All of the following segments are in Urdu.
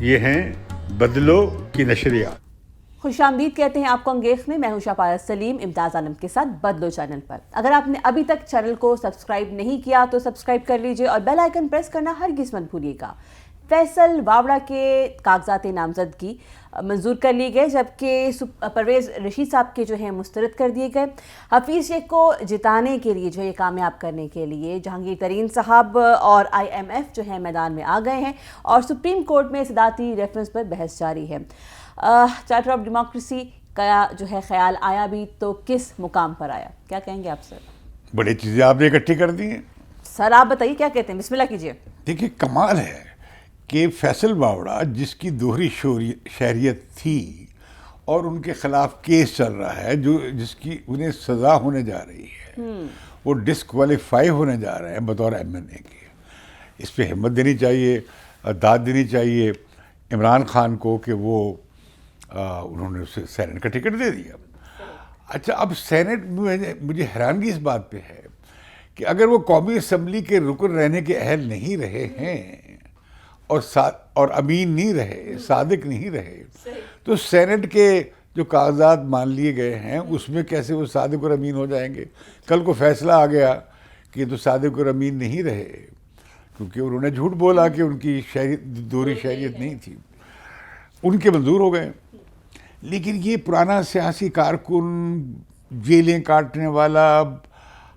یہ ہیں بدلو کی نشریات. خوش آمدید کہتے ہیں آپ کو انگیخ میں. میں ہوں شاپارہ سلیم امتیاز عالم کے ساتھ بدلو چینل پر. اگر آپ نے ابھی تک چینل کو سبسکرائب نہیں کیا تو سبسکرائب کر لیجئے اور بیل آئیکن پریس کرنا ہرگز مت بھولیے گا. فیصل واوڑہ کے کاغذات نامزدگی منظور کر لیے گئے، جبکہ پرویز رشید صاحب کے جو ہیں مسترد کر دیے گئے. حفیظ شیخ کو جتانے کے لیے جو ہے کامیاب کرنے کے لیے جہانگیر ترین صاحب اور آئی ایم ایف جو ہے میدان میں آ گئے ہیں اور سپریم کورٹ میں صدارتی ریفرنس پر بحث جاری ہے. چارٹر آف ڈیموکریسی کا جو ہے خیال آیا بھی تو کس مقام پر آیا؟ کیا کہیں گے آپ سر؟ بڑی چیزیں آپ نے اکٹھی کر دی ہیں. سر آپ بتائیے کیا کہتے ہیں، بسم اللہ کیجیے. دیکھیے کمال ہے کہ فیصل واوڑہ جس کی دوہری شہریت تھی اور ان کے خلاف کیس چل رہا ہے، جس کی انہیں سزا ہونے جا رہی ہے، وہ ڈسکوالیفائی ہونے جا رہے ہیں بطور ایم این اے کے. اس پہ ہمت دینی چاہیے، داد دینی چاہیے عمران خان کو کہ وہ انہوں نے اسے سینٹ کا ٹکٹ دے دیا. اچھا، اب سینٹ میں مجھے حیرانگی اس بات پہ ہے کہ اگر وہ قومی اسمبلی کے رکن رہنے کے اہل نہیں رہے ہیں اور امین نہیں رہے، صادق نہیں رہے، تو سینٹ کے جو کاغذات مان لیے گئے ہیں اس میں کیسے وہ صادق اور امین ہو جائیں گے؟ کل کو فیصلہ آ گیا کہ تو صادق اور امین نہیں رہے کیونکہ انہوں نے جھوٹ بولا کہ ان کی دوہری شہریت نہیں تھی، ان کے منظور ہو گئے. لیکن یہ پرانا سیاسی کارکن، جیلیں کاٹنے والا،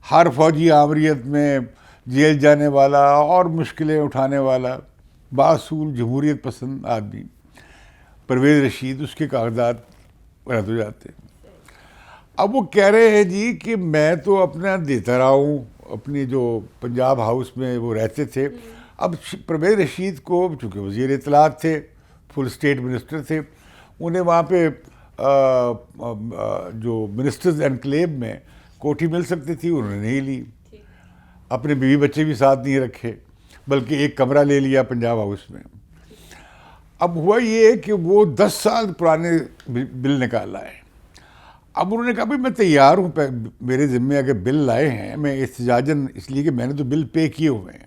ہر فوجی آمریت میں جیل جانے والا اور مشکلیں اٹھانے والا باصول جمہوریت پسند آدمی پرویز رشید، اس کے کاغذات رد ہو جاتے ہیں. اب وہ کہہ رہے ہیں جی کہ میں تو اپنا دیتا رہا ہوں، اپنی جو پنجاب ہاؤس میں وہ رہتے تھے. اب پرویز رشید کو چونکہ وزیر اطلاعات تھے، فل اسٹیٹ منسٹر تھے، انہیں وہاں پہ جو منسٹرز انکلیو میں کوٹھی مل سکتی تھی، انہوں نے نہیں لی. اپنے بیوی بچے بھی ساتھ نہیں رکھے بلکہ ایک کمرہ لے لیا پنجاب ہاؤس میں. اب ہوا یہ کہ وہ 10 سال پرانے بل نکال لائے. اب انہوں نے کہا بھائی میں تیار ہوں، میرے ذمے اگر بل لائے ہیں، میں احتجاجاً اس لیے کہ میں نے تو بل پے کیے ہوئے ہیں.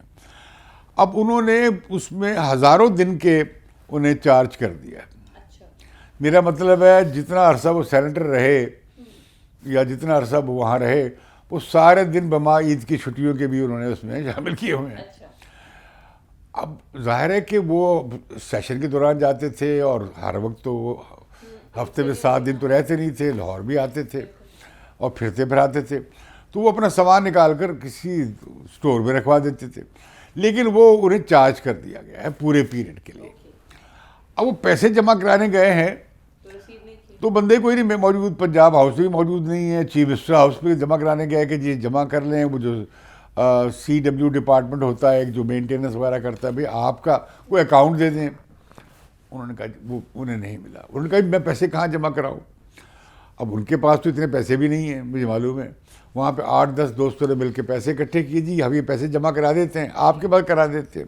اب انہوں نے اس میں ہزاروں دن کے انہیں چارج کر دیا. میرا مطلب ہے جتنا عرصہ وہ سینیٹر رہے یا جتنا عرصہ وہ وہاں رہے، وہ سارے دن بما عید کی چھٹیوں کے بھی انہوں نے اس میں شامل کیے ہوئے ہیں. اب ظاہر ہے کہ وہ سیشن کے دوران جاتے تھے اور ہر وقت تو وہ ہفتے میں 7 دن تو رہتے نہیں تھے، لاہور بھی آتے تھے اور پھرتے پھراتے تھے، تو وہ اپنا سامان نکال کر کسی اسٹور میں رکھوا دیتے تھے. لیکن وہ انہیں چارج کر دیا گیا ہے پورے پیریڈ کے لیے. اب وہ پیسے جمع کرانے گئے ہیں تو بندے کوئی نہیں موجود، پنجاب ہاؤس میں بھی موجود نہیں ہے، چیف منسٹر ہاؤس میں جمع کرانے گئے کہ جی جمع کر لیں. وہ جو سی ڈبلیو ڈپارٹمنٹ ہوتا ہے جو مینٹیننس وغیرہ کرتا ہے، بھائی آپ کا کوئی اکاؤنٹ دے دیں. انہوں نے کہا وہ انہیں نہیں ملا. انہوں نے کہا میں پیسے کہاں جمع کراؤں؟ اب ان کے پاس تو اتنے پیسے بھی نہیں ہیں، مجھے معلوم ہے. وہاں پہ 8-10 دوستوں نے مل کے پیسے اکٹھے کیے، جی ہم یہ پیسے جمع کرا دیتے ہیں، آپ کے پاس کرا دیتے ہیں.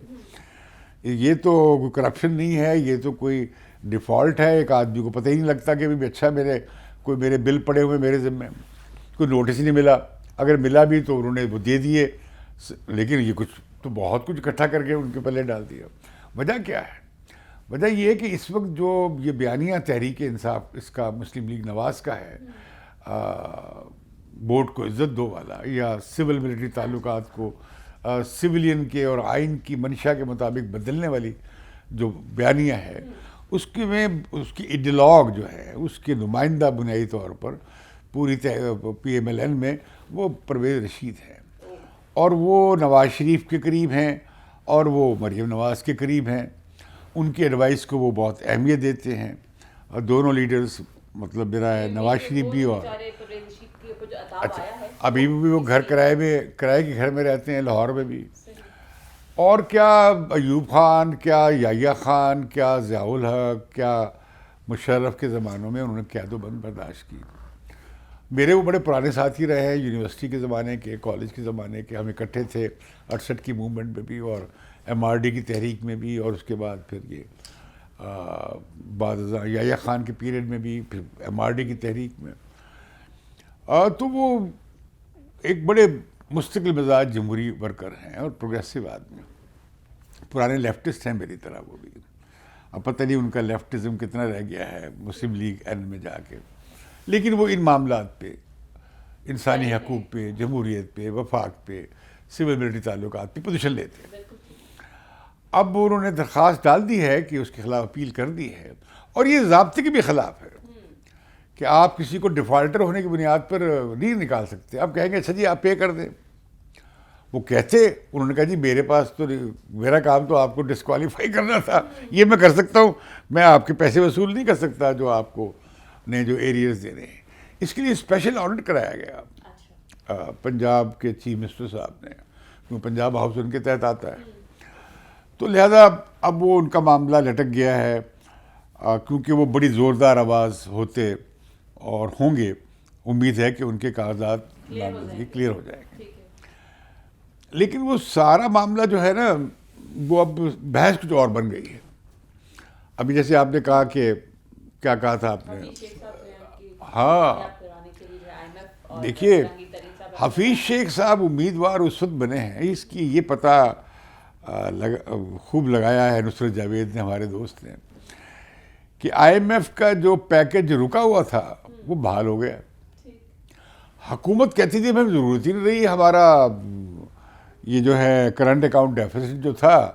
یہ تو کوئی کرپشن نہیں ہے، یہ تو کوئی ڈیفالٹ ہے. ایک آدمی کو پتہ ہی نہیں لگتا کہ اچھا میرے بل پڑے ہوئے میرے ذمے، کوئی نوٹس ہی نہیں ملا. اگر ملا بھی تو انہوں نے وہ دے دیے، لیکن یہ کچھ تو بہت کچھ اکٹھا کر کے ان کے پلے ڈال دیا. وجہ کیا ہے؟ وجہ یہ ہے کہ اس وقت جو یہ بیانیہ تحریک انصاف اس کا مسلم لیگ نواز کا ہے، ووٹ کو عزت دو والا یا سول ملٹری تعلقات کو سویلین کے اور آئین کی منشا کے مطابق بدلنے والی جو بیانیہ ہے، اس کی ایڈیالوگ جو ہے، اس کے نمائندہ بنیادی طور پر پوری پی ایم ایل این میں وہ پرویز رشید ہیں، اور وہ نواز شریف کے قریب ہیں اور وہ مریم نواز کے قریب ہیں. ان کی ایڈوائس کو وہ بہت اہمیت دیتے ہیں. اور دونوں لیڈرز، مطلب میرا ہے نواز شریف بھی اور اچھا ابھی بھی وہ گھر کرائے کے گھر میں رہتے ہیں لاہور میں بھی. اور کیا ایوب خان، کیا یحییٰ خان، کیا ضیاء الحق، کیا مشرف کے زمانوں میں انہوں نے قید و بند برداشت کی. میرے وہ بڑے پرانے ساتھی رہے ہیں یونیورسٹی کے زمانے کے، کالج کے زمانے کے. ہم اکٹھے تھے 68 کی موومنٹ میں بھی اور ایم آر ڈی کی تحریک میں بھی، اور اس کے بعد پھر یہ بعد یحییٰ خان کے پیریڈ میں بھی، پھر ایم آر ڈی کی تحریک میں. تو وہ ایک بڑے مستقل مزاج جمہوری ورکر ہیں اور پروگریسو آدمی، پرانے لیفٹسٹ ہیں میری طرح وہ بھی. اب پتہ نہیں ان کا لیفٹزم کتنا رہ گیا ہے مسلم لیگ این میں جا کے، لیکن وہ ان معاملات پہ، انسانی حقوق پہ، جمہوریت پہ، وفاق پہ، سول ملٹری تعلقات پہ پوزیشن لیتے ہیں. اب انہوں نے درخواست ڈال دی ہے کہ اس کے خلاف اپیل کر دی ہے، اور یہ ضابطے کے بھی خلاف ہے کہ آپ کسی کو ڈیفالٹر ہونے کی بنیاد پر نہیں نکال سکتے. آپ کہیں گے اچھا جی آپ پے کر دیں. وہ کہتے، انہوں نے کہا جی میرے پاس تو میرا کام تو آپ کو ڈسکوالیفائی کرنا تھا، یہ میں کر سکتا ہوں، میں آپ کے پیسے وصول نہیں کر سکتا جو آپ کو نے جو ایریز دینے ہیں. اس کے لیے اسپیشل آڈٹ کرایا گیا پنجاب کے چیف منسٹر صاحب نے، کیونکہ پنجاب ہاؤس ان کے تحت آتا ہے. تو لہذا اب وہ ان کا معاملہ لٹک گیا ہے، کیونکہ وہ بڑی زوردار آواز ہوتے اور ہوں گے. امید ہے کہ ان کے کاغذات کلیئر ہو جائیں گے. لیکن وہ سارا معاملہ جو ہے نا وہ اب بحث کچھ اور بن گئی ہے. ابھی جیسے آپ نے کہا کہ کیا کہا تھا آپ نے، ہاں دیکھیے حفیظ شیخ صاحب امیدوار اس وقت بنے ہیں، اس کی یہ پتہ خوب لگایا ہے نصرت جاوید نے، ہمارے دوست نے، کہ آئی ایم ایف کا جو پیکج رکا ہوا تھا وہ بحال ہو گیا. حکومت کہتی تھی ہمیں ضرورت ہی نہیں رہی، ہمارا یہ جو ہے کرنٹ اکاؤنٹ ڈیفیسٹ جو تھا،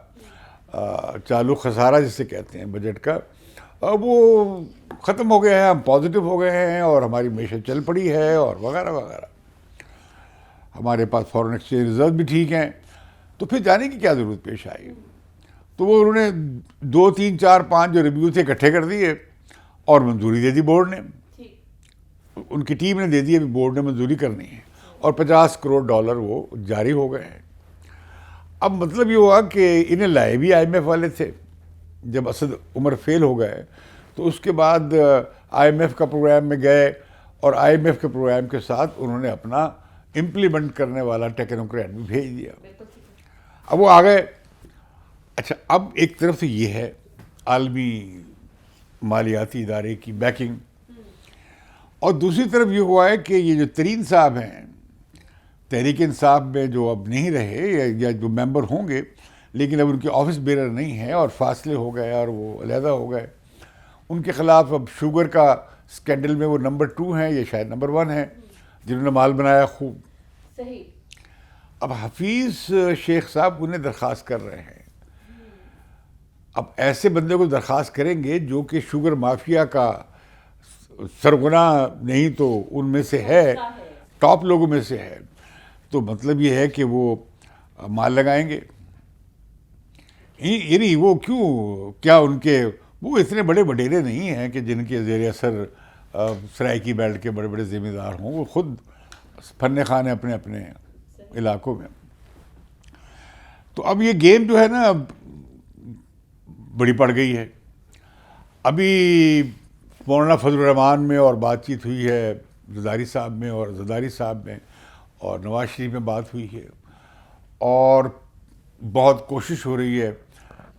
چالو خسارہ جسے کہتے ہیں بجٹ کا، اب وہ ختم ہو گیا ہے، ہم پازیٹیو ہو گئے ہیں اور ہماری معیشت چل پڑی ہے اور وغیرہ وغیرہ، ہمارے پاس فارن ایکسچینج ریزرو بھی ٹھیک ہیں. تو پھر جانے کی کیا ضرورت پیش آئی؟ تو وہ انہوں نے 2 3 4 5 جو ریویو تھے اکٹھے کر دیے اور منظوری دے دی بورڈ نے، ان کی ٹیم نے دے دی، ابھی بورڈ نے منظوری کرنی ہے، اور $50 کروڑ وہ جاری ہو گئے ہیں. اب مطلب یہ ہوا کہ انہیں لائے بھی آئی ایم ایف والے تھے. جب اسد عمر فیل ہو گئے تو اس کے بعد آئی ایم ایف کا پروگرام میں گئے، اور آئی ایم ایف کے پروگرام کے ساتھ انہوں نے اپنا امپلیمنٹ کرنے والا ٹیکنوکریٹ بھی بھیج دیا. اب وہ آ گئے. اچھا اب ایک طرف سے یہ ہے عالمی مالیاتی ادارے کی بیکنگ، اور دوسری طرف یہ ہوا ہے کہ یہ جو ترین صاحب ہیں تحریک انصاف میں، جو اب نہیں رہے یا جو ممبر ہوں گے لیکن اب ان کے آفس بیرر نہیں ہیں اور فاصلے ہو گئے اور وہ علیحدہ ہو گئے، ان کے خلاف اب شوگر کا اسکینڈل میں وہ نمبر 2 ہیں، یہ شاید نمبر 1 ہیں جنہوں نے مال بنایا خوب. صحیح. اب حفیظ شیخ صاحب انہیں درخواست کر رہے ہیں. اب ایسے بندے کو درخواست کریں گے جو کہ شوگر مافیا کا سرغنہ نہیں تو ان میں سے ہے، ٹاپ لوگوں میں سے ہے، تو مطلب یہ ہے کہ وہ مال لگائیں گے. یعنی وہ کیا ان کے وہ اتنے بڑے وڈیرے نہیں ہیں کہ جن کے زیر اثر سرائیکی بیلٹ کے بڑے بڑے ذمہ دار ہوں. وہ خود فن خان ہیں اپنے اپنے علاقوں میں. تو اب یہ گیم جو ہے نا بڑی پڑ گئی ہے. ابھی مولانا فضل الرحمان میں اور بات چیت ہوئی ہے زرداری صاحب میں اور زرداری صاحب میں، اور نواز شریف میں بات ہوئی ہے، اور بہت کوشش ہو رہی ہے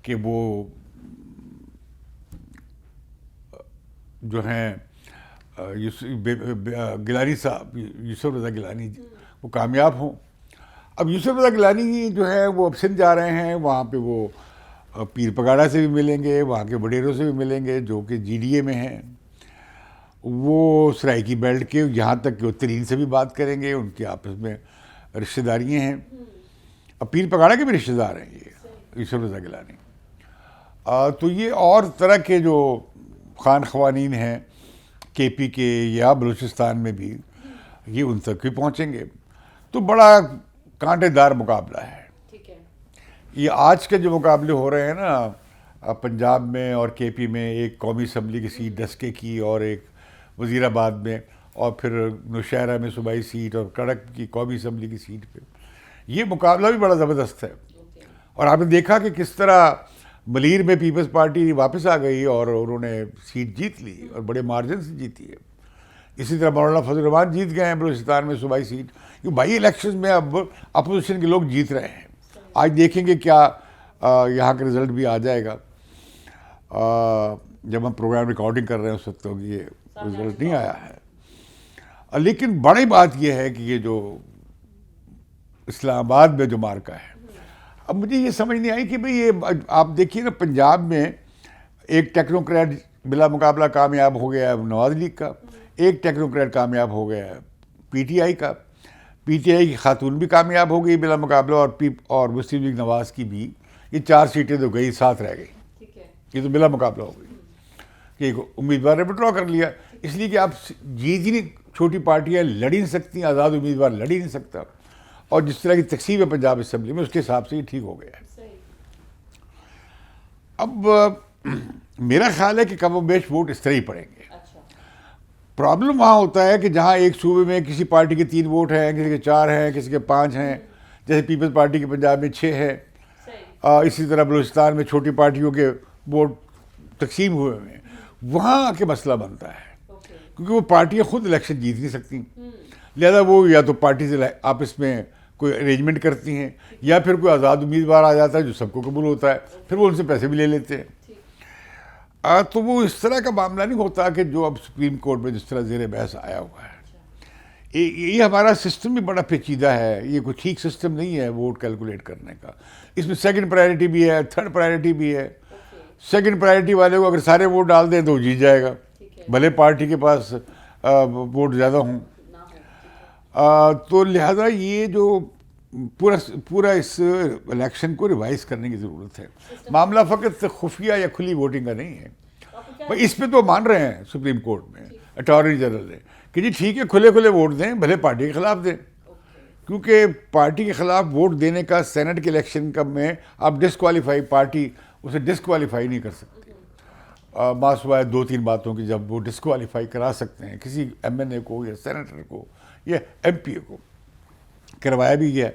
کہ وہ جو ہیں گیلانی صاحب، یوسف رضا گیلانی، وہ کامیاب ہوں. اب یوسف رضا گیلانی جو ہے وہ اب سندھ جا رہے ہیں، وہاں پہ وہ پیر پگاڑا سے بھی ملیں گے، وہاں کے وڈیروں سے بھی ملیں گے جو کہ جی ڈی اے میں ہیں. وہ سرائیکی بیلٹ کے یہاں تک کہ وہ ترین سے بھی بات کریں گے، ان کے آپس میں رشتہ داریاں ہیں. اب پیر پگاڑا کے بھی رشتہ دار ہیں یہ یوسف رضا گیلانی. تو یہ اور طرح کے جو خان خوانین ہیں کے پی کے یا بلوچستان میں بھی، یہ ان تک بھی پہنچیں گے. تو بڑا کانٹے دار مقابلہ ہے. یہ آج کے جو مقابلے ہو رہے ہیں نا پنجاب میں اور کے پی میں، ایک قومی اسمبلی کی سیٹ ڈسکے کی اور ایک وزیر آباد میں، اور پھر نوشہرہ میں صوبائی سیٹ اور کڑک کی قومی اسمبلی کی سیٹ پہ، یہ مقابلہ بھی بڑا زبردست ہے. اور آپ نے دیکھا کہ کس طرح ملیر میں پیپلز پارٹی واپس آ گئی اور انہوں نے سیٹ جیت لی اور بڑے مارجن سے جیتی ہے. اسی طرح مولانا فضل الرحمان جیت گئے ہیں بلوچستان میں صوبائی سیٹ. کیوں بائی الیکشنز میں اب اپوزیشن کے لوگ جیت رہے ہیں. آج دیکھیں گے کیا یہاں کا رزلٹ بھی آ جائے گا. جب ہم پروگرام ریکارڈنگ کر رہے ہیں اس وقت تو یہ رزلٹ نہیں آیا ہے. لیکن بڑی بات یہ ہے کہ یہ جو اسلام آباد میں جو مارکا ہے. اب مجھے یہ سمجھ نہیں آئی کہ بھئی یہ آپ دیکھیے نا پنجاب میں ایک ٹیکنوکریٹ بلا مقابلہ کامیاب ہو گیا ہے نواز لیگ کا, ایک ٹیکنوکریٹ کامیاب ہو گیا ہے پی ٹی آئی کا, پی ٹی آئی کی خاتون بھی کامیاب ہو گئی بلا مقابلہ, اور مسلم لیگ نواز کی بھی. یہ 4 سیٹیں تو گئی, 7 رہ گئی. یہ تو بلا مقابلہ ہو گئی کہ ایک امیدوار نے وڈرا کر لیا, اس لیے کہ آپ جیت ہی نہیں, چھوٹی پارٹیاں لڑ ہی نہیں سکتی, آزاد امیدوار لڑ ہی نہیں سکتا. اور جس طرح کی تقسیم ہے پنجاب اسمبلی میں اس کے حساب سے یہ ٹھیک ہو گیا ہے. اب میرا خیال ہے کہ کم و بیش ووٹ اس طرح ہی پڑیں گے. پرابلم وہاں ہوتا ہے کہ جہاں ایک صوبے میں کسی پارٹی کے 3 ووٹ ہیں, کسی کے 4 ہیں, کسی کے 5 ہیں, جیسے پیپلز پارٹی کے پنجاب میں 6 ہے, اسی طرح بلوچستان میں چھوٹی پارٹیوں کے ووٹ تقسیم ہوئے ہیں. وہاں آ کے مسئلہ بنتا ہے کیونکہ وہ پارٹیاں خود الیکشن جیت نہیں سکتی, لہذا وہ یا تو پارٹی سے آپس میں کوئی ارینجمنٹ کرتی ہیں یا پھر کوئی آزاد امیدوار آ جاتا ہے جو سب کو قبول ہوتا ہے, پھر وہ ان سے پیسے بھی لے لیتے ہیں. تو وہ اس طرح کا معاملہ نہیں ہوتا کہ جو اب سپریم کورٹ میں جس طرح زیر بحث آیا ہوا ہے. یہ ہمارا سسٹم بھی بڑا پیچیدہ ہے, یہ کوئی ٹھیک سسٹم نہیں ہے ووٹ کیلکولیٹ کرنے کا. اس میں 2nd پرائرٹی بھی ہے, 3rd پرائرٹی بھی ہے. 2nd پرائرٹی والے کو اگر سارے ووٹ ڈال دیں تو وہ جیت جائے گا, بھلے پارٹی کے پاس ووٹ زیادہ ہوں. تو لہذا یہ جو پورا اس الیکشن کو ریوائز کرنے کی ضرورت ہے. معاملہ فقط خفیہ یا کھلی ووٹنگ کا نہیں ہے. اس پہ تو مان رہے ہیں سپریم کورٹ میں اٹارنی جنرل نے کہ جی ٹھیک ہے کھلے ووٹ دیں, بھلے پارٹی کے خلاف دیں, کیونکہ پارٹی کے خلاف ووٹ دینے کا سینٹ کے الیکشن میں آپ ڈسکوالیفائی, پارٹی اسے ڈسکوالیفائی نہیں کر سکتی. ماسوائے 2-3 باتوں کی جب وہ ڈسکوالیفائی کرا سکتے ہیں کسی ایم این اے کو یا سینیٹر کو یا ایم پی اے کو, کروایا بھی گیا.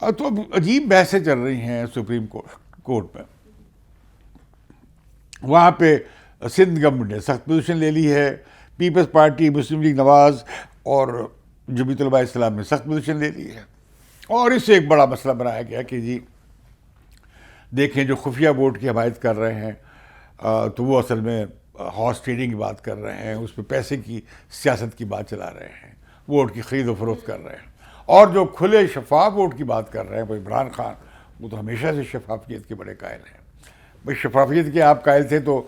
تو اب عجیب بحثیں چل رہی ہیں سپریم کورٹ میں. وہاں پہ سندھ گورنمنٹ نے سخت پوزیشن لے لی ہے, پیپلز پارٹی, مسلم لیگ نواز اور جمعیت علماء اسلام نے سخت پوزیشن لے لی ہے. اور اس سے ایک بڑا مسئلہ بنایا گیا کہ جی دیکھیں جو خفیہ ووٹ کی حمایت کر رہے ہیں تو وہ اصل میں ہارس ٹریڈنگ کی بات کر رہے ہیں, اس پہ پیسے کی سیاست کی بات چلا رہے ہیں, ووٹ کی خرید و فروخت کر رہے ہیں. اور جو کھلے شفاف ووٹ کی بات کر رہے ہیں وہ عمران خان, وہ تو ہمیشہ سے شفافیت کے بڑے قائل ہیں. بھائی شفافیت کے آپ قائل تھے تو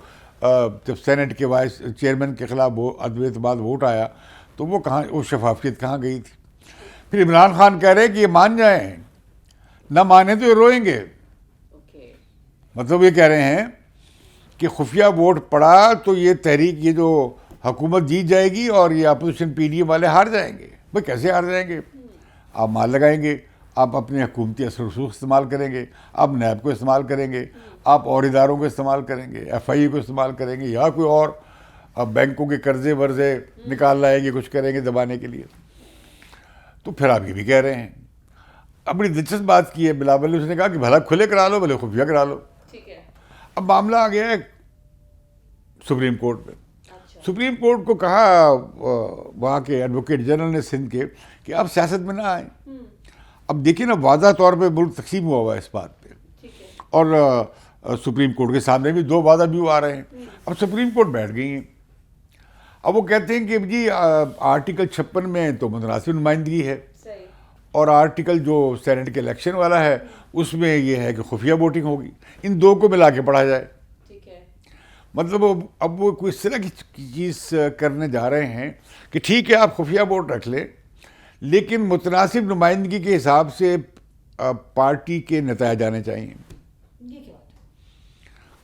جب سینٹ کے وائس چیئرمین کے خلاف وہ عدم اعتماد ووٹ آیا تو وہ شفافیت کہاں گئی تھی؟ پھر عمران خان کہہ رہے کہ یہ مان جائیں, نہ مانے تو یہ روئیں گے. مطلب یہ کہہ رہے ہیں کہ خفیہ ووٹ پڑا تو یہ تحریک, یہ جو حکومت جیت جائے گی اور یہ اپوزیشن پی ڈی ایم والے ہار جائیں گے. بھائی کیسے ہار جائیں گے؟ آپ مال لگائیں گے, آپ اپنے حکومتی اثر رسوخ استعمال کریں گے, آپ نیب کو استعمال کریں گے, آپ اور اداروں کو استعمال کریں گے, ایف آئی اے کو استعمال کریں گے, یا کوئی اور بینکوں کے قرضے ورزے نکال لائیں گے, کچھ کریں گے دبانے کے لیے. تو پھر آپ یہ بھی کہہ رہے ہیں. اب بڑی دلچسپ بات کی ہے بلاول نے, اس نے کہا کہ بھلا کھلے کرا لو بھلے خفیہ کرا لو. اب معاملہ آ گیا ہے سپریم کورٹ میں. سپریم کورٹ کو کہا وہاں کے ایڈوکیٹ جنرل نے سندھ کے کہ آپ سیاست میں نہ آئیں. اب دیکھیں نا واضح طور پہ ملک تقسیم ہوا ہے اس بات پہ, اور سپریم کورٹ کے سامنے بھی 2 وعدہ بھی آ رہے ہیں. اب سپریم کورٹ بیٹھ گئی ہیں. اب وہ کہتے ہیں کہ جی آرٹیکل 56 میں تو متناسب نمائندگی ہے, اور آرٹیکل جو سینٹ کے الیکشن والا ہے اس میں یہ ہے کہ خفیہ ووٹنگ ہوگی. ان 2 کو ملا کے پڑھا جائے. مطلب اب وہ کوئی اس طرح کی چیز کرنے جا رہے ہیں کہ ٹھیک ہے آپ خفیہ ووٹ رکھ لیں, لیکن متناسب نمائندگی کے حساب سے پارٹی کے نتائج آنے چاہیے.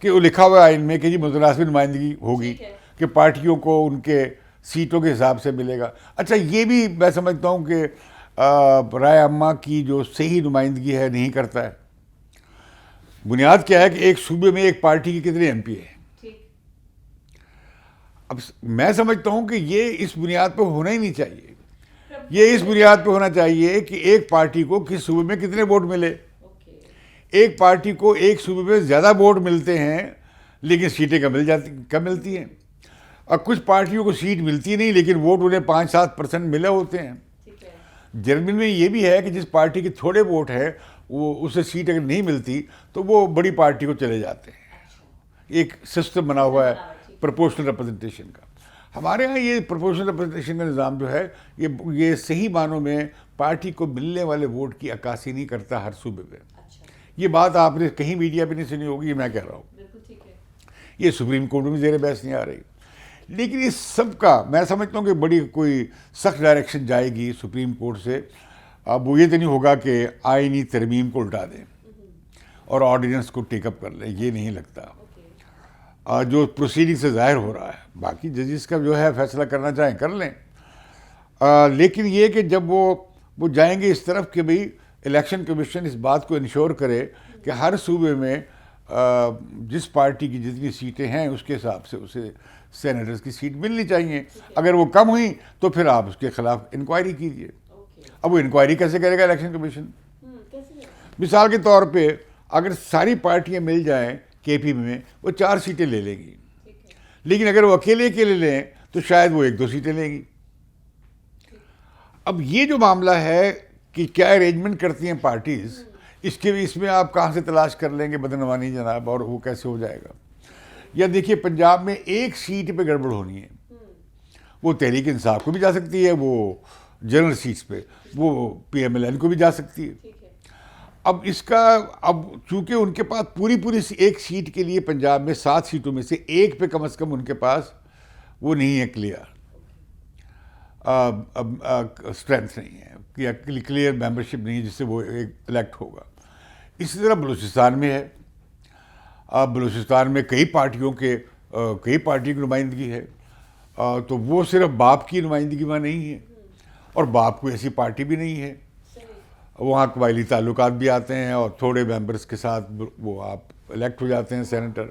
کہ وہ لکھا ہوا ہے آئین میں کہ جی متناسب نمائندگی ہوگی, کہ پارٹیوں کو ان کے سیٹوں کے حساب سے ملے گا. اچھا یہ بھی میں سمجھتا ہوں کہ رائے عامہ کی جو صحیح نمائندگی ہے نہیں کرتا ہے. بنیاد کیا ہے کہ ایک صوبے میں ایک پارٹی کی کتنے ایم پی ہے. اب میں سمجھتا ہوں کہ یہ اس بنیاد پہ ہونا ہی نہیں چاہیے. یہ اس بنیاد پہ ہونا چاہیے کہ ایک پارٹی کو کس صوبے میں کتنے ووٹ ملے. ایک پارٹی کو ایک صوبے میں زیادہ ووٹ ملتے ہیں لیکن سیٹیں کم ملتی ہیں, اور کچھ پارٹیوں کو سیٹ ملتی نہیں لیکن ووٹ انہیں 5-7% ملے ہوتے ہیں. جرمنی میں یہ بھی ہے کہ جس پارٹی کے تھوڑے ووٹ ہیں وہ اسے سیٹ اگر نہیں ملتی تو وہ بڑی پارٹی کو چلے جاتے ہیں. ایک سسٹم بنا ہوا ہے پروپورشنل ریپرزنٹیشن کا. ہمارے ہاں یہ پروپورشنل ریپرزنٹیشن کا نظام جو ہے یہ صحیح معنوں میں پارٹی کو ملنے والے ووٹ کی عکاسی نہیں کرتا ہر صوبے پہ. یہ بات آپ نے کہیں میڈیا پہ نہیں سنی ہوگی, یہ میں کہہ رہا ہوں. یہ سپریم کورٹ میں زیر بحث نہیں آ رہی. لیکن اس سب کا میں سمجھتا ہوں کہ بڑی کوئی سخت ڈائریکشن جائے گی سپریم کورٹ سے. اب وہ یہ تو نہیں ہوگا کہ آئینی ترمیم کو الٹا دیں اور آرڈیننس کو ٹیک اپ کر لیں, یہ نہیں لگتا. جو پروسیڈنگ سے ظاہر ہو رہا ہے, باقی ججز کا جو ہے فیصلہ کرنا چاہیں کر لیں. لیکن یہ کہ جب وہ جائیں گے اس طرف کہ بھئی الیکشن کمیشن اس بات کو انشور کرے کہ ہر صوبے میں جس پارٹی کی جتنی سیٹیں ہیں اس کے حساب سے اسے سینیٹرز کی سیٹ ملنی چاہیے. اگر وہ کم ہوئیں تو پھر آپ اس کے خلاف انکوائری کیجیے. اب وہ انکوائری کیسے کرے گا الیکشن کمیشن؟ مثال کے طور پہ اگر ساری پارٹیاں مل جائیں کے پی میں, وہ 4 سیٹیں لے لیں گی. لیکن اگر وہ اکیلے لیں تو شاید وہ 1-2 سیٹیں لیں گی. اب یہ جو معاملہ ہے کہ کیا ارینجمنٹ کرتی ہیں پارٹیز, اس میں آپ کہاں سے تلاش کر لیں گے بدعنوانی جناب, اور وہ کیسے ہو جائے گا؟ یا دیکھیے پنجاب میں 1 سیٹ پہ گڑبڑ ہونی ہے, وہ تحریک انصاف کو بھی جا سکتی ہے, وہ جنرل سیٹس پہ وہ پی ایم ایل این کو بھی جا سکتی ہے. اب چونکہ ان کے پاس پوری 1 سیٹ کے لیے پنجاب میں 7 سیٹوں میں سے 1 پہ کم از کم ان کے پاس وہ نہیں ہے کلیئر اسٹرینتھ نہیں ہے یا کلیئر ممبرشپ نہیں ہے جس سے وہ الیکٹ ہوگا. اسی طرح بلوچستان میں ہے. بلوچستان میں کئی پارٹیوں کی نمائندگی ہے, تو وہ صرف باپ کی نمائندگی وہاں نہیں ہے, اور باپ کوئی ایسی پارٹی بھی نہیں ہے. وہاں قبائلی تعلقات بھی آتے ہیں اور تھوڑے ممبرس کے ساتھ وہ آپ الیکٹ ہو جاتے ہیں سینیٹر.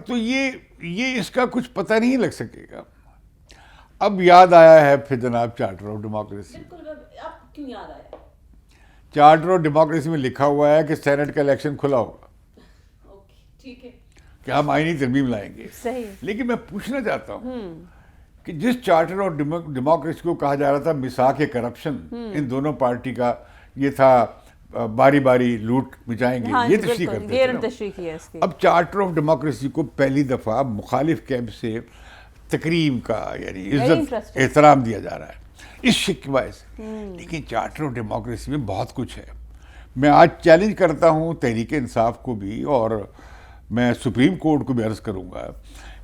تو یہ اس کا کچھ پتہ نہیں لگ سکے گا. اب یاد آیا ہے پھر جناب چارٹر آف ڈیموکریسی. اب کیوں یاد آیا؟ چارٹر آف ڈیموکریسی میں لکھا ہوا ہے کہ سینٹ کا الیکشن کھلا ہوگا, ٹھیک ہے, کہ ہم آئینی ترمیم لائیں گے. صحیح. لیکن میں پوچھنا چاہتا ہوں کہ جس چارٹر آف ڈیموکریسی کو کہا جا رہا تھا میثاق کرپشن, ان دونوں پارٹی کا یہ تھا باری باری لوٹ مچائیں گے, یہ تشریح کرتے تھے. اب چارٹر آف ڈیموکریسی کو پہلی دفعہ مخالف کیمپ سے تکریم کا یعنی عزت احترام دیا جا رہا ہے اس شکوہ سے. لیکن چارٹر آف ڈیموکریسی میں بہت کچھ ہے. میں آج چیلنج کرتا ہوں تحریک انصاف کو بھی, اور میں سپریم کورٹ کو بھی عرض کروں گا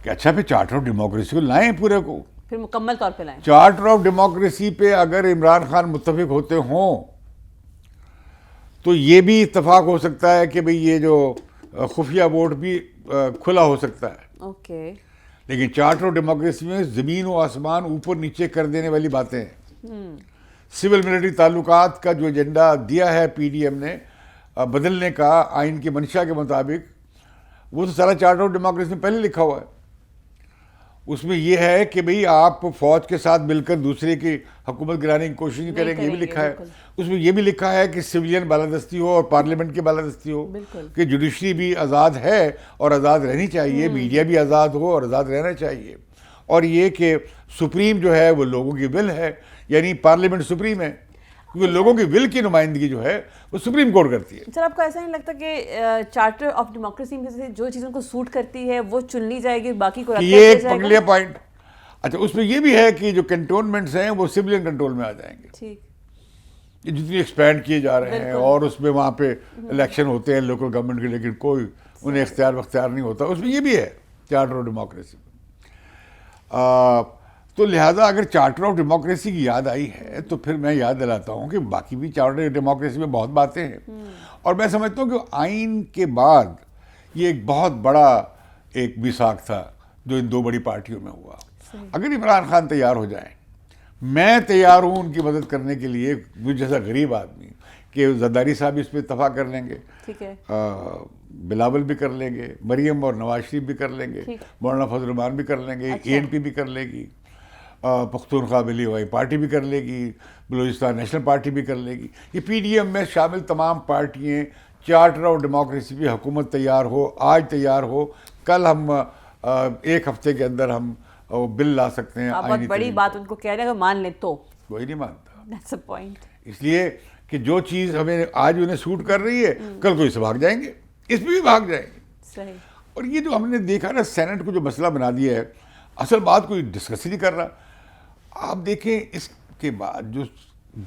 کہ اچھا پھر چارٹر آف ڈیموکریسی کو لائیں, پورے کو پھر مکمل طور پہ لائیں. چارٹر آف ڈیموکریسی پہ اگر عمران خان متفق ہوتے ہوں تو یہ بھی اتفاق ہو سکتا ہے کہ بھئی یہ جو خفیہ ووٹ بھی کھلا ہو سکتا ہے. اوکے. لیکن چارٹر آف ڈیموکریسی میں زمین و آسمان اوپر نیچے کر دینے والی باتیں ہیں. سول ملٹری تعلقات کا جو ایجنڈا دیا ہے پی ڈی ایم نے بدلنے کا آئین کی منشا کے مطابق, وہ تو سارا چارٹر آف ڈیموکریسی میں پہلے لکھا ہوا ہے. اس میں یہ ہے کہ بھئی آپ فوج کے ساتھ مل کر دوسرے کی حکومت گرانے کی کوشش نہیں کریں گے, یہ بھی لکھا ہے. اس میں یہ بھی لکھا ہے کہ سویلین بالادستی ہو اور پارلیمنٹ کی بالادستی ہو, کہ جوڈیشری بھی آزاد ہے اور آزاد رہنی چاہیے, میڈیا بھی آزاد ہو اور آزاد رہنا چاہیے, اور یہ کہ سپریم جو ہے وہ لوگوں کی ول ہے, یعنی پارلیمنٹ سپریم ہے, کیونکہ لوگوں کی ول کی نمائندگی جو ہے وہ سپریم کورٹ کرتی ہے. سر آپ کو ایسا نہیں لگتا کہ چارٹر آف ڈیموکریسی میں سے جو چیزوں کو سوٹ کرتی ہے وہ چن لی جائے گی, باقی کو رکھ دیا یہ جائے گا؟ پکڑ لیا پوائنٹ. اچھا اس میں یہ بھی ہے کہ جو کنٹونمنٹس ہیں وہ سویلین کنٹرول میں آ جائیں گے. ٹھیک. یہ جتنی ایکسپینڈ کیے جا رہے ہیں, اور اس میں وہاں پہ الیکشن ہوتے ہیں لوکل گورنمنٹ کے, لیکن کوئی انہیں اختیار نہیں ہوتا. اس میں یہ بھی ہے چارٹر آف ڈیموکریسی میں. تو لہٰذا اگر چارٹر آف ڈیموکریسی کی یاد آئی ہے تو پھر میں یاد دلاتا ہوں کہ باقی بھی چارٹر آف ڈیموکریسی میں بہت باتیں ہیں, اور میں سمجھتا ہوں کہ آئین کے بعد یہ ایک بہت بڑا ایک میثاق تھا جو ان 2 بڑی پارٹیوں میں ہوا. اگر عمران خان تیار ہو جائیں, میں تیار ہوں ان کی مدد کرنے کے لیے, مجھ جیسا غریب آدمی, کہ زرداری صاحب اس پہ اتفاق کر لیں گے, ٹھیک ہے, بلاول بھی کر لیں گے, مریم اور نواز شریف بھی کر لیں گے, مولانا فضل الرحمان بھی کر لیں گے, اے این پی بھی کر لے گی, پختونخوا ملی ہوئی پارٹی بھی کر لے گی, بلوچستان نیشنل پارٹی بھی کر لے گی. یہ پی ڈی ایم میں شامل تمام پارٹیاں چارٹر آف ڈیموکریسی پہ حکومت تیار ہو, آج تیار ہو, کل ہم 1 ہفتے کے اندر ہم بل لا سکتے ہیں. آپ بہت بڑی بات ان کو کہہ رہے ہیں, مان لیں تو کوئی نہیں مانتا. That's the point. اس لیے کہ جو چیز ہمیں آج انہیں سوٹ کر رہی ہے کل کو اس سے بھاگ جائیں گے, اس میں بھی بھاگ جائیں گے. صحیح. اور یہ جو ہم نے دیکھا نا سینٹ کو جو مسئلہ بنا دیا ہے, اصل بات کوئی ڈسکس ہی نہیں کر رہا. آپ دیکھیں اس کے بعد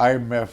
IMF